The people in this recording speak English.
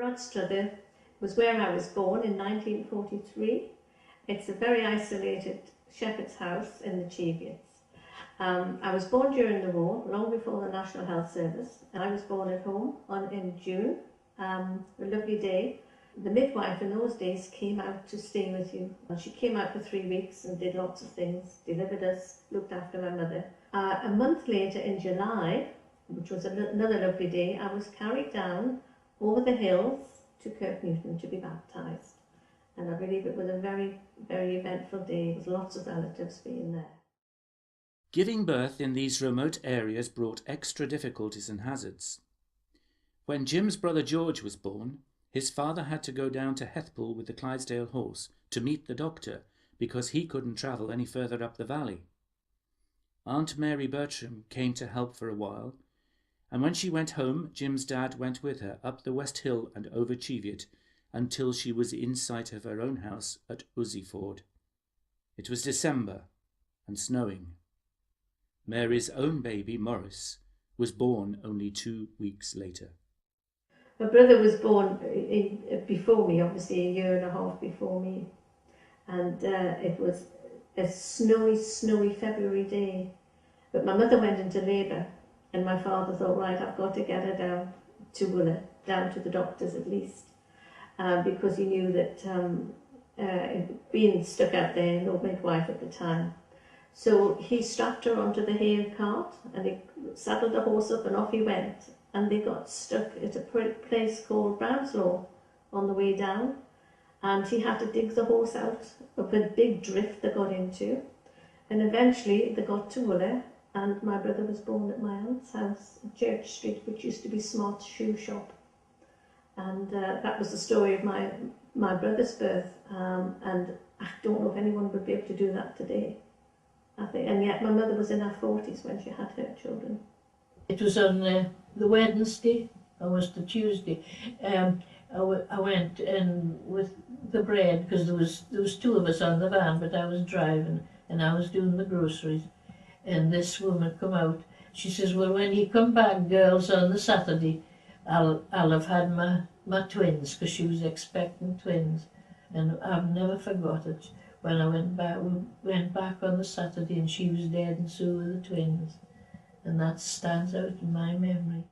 Broadstruthers was where I was born in 1943. It's a very isolated shepherd's house in the Cheviots. I was born during the war, long before the National Health Service. I was born at home in June, a lovely day. The midwife in those days came out to stay with you. She came out for 3 weeks and did lots of things, delivered us, looked after my mother. A month later in July, which was another lovely day, I was carried down over the hills to Kirk Newton to be baptised. And I believe it was a very, very eventful day, with lots of relatives being there. Giving birth in these remote areas brought extra difficulties and hazards. When Jim's brother George was born, his father had to go down to Hethpool with the Clydesdale horse to meet the doctor because he couldn't travel any further up the valley. Aunt Mary Bertram came to help for a while, and when she went home, Jim's dad went with her up the West Hill and over Cheviot until she was in sight of her own house at Uzziford. It was December and snowing. Mary's own baby, Morris, was born only 2 weeks later. My brother was born before me, obviously a year and a half before me. And it was a snowy February day. But my mother went into labour and my father thought, right, I've got to get her down to Wooler, down to the doctors at least, because he knew that being stuck out there, no midwife at the time. So he strapped her onto the hay cart and he saddled the horse up and off he went. And they got stuck at a place called Brownslaw on the way down. And he had to dig the horse out of a big drift they got into. And eventually they got to Wooler and my brother was born at my aunt's house in Church Street, which used to be Smart's shoe shop. And that was the story of my brother's birth. And I don't know if anyone would be able to do that today. I think, and yet my mother was in her 40s when she had her children. It was on the Wednesday, or was the Tuesday. I went in with the bread because there was 2 of us on the van, but I was driving and I was doing the groceries. And this woman come out. She says, "Well, when you come back, girls, on the Saturday, I'll have had my twins," because she was expecting twins. And I've never forgot it. When we went back on the Saturday and she was dead and so were the twins. And that stands out in my memory.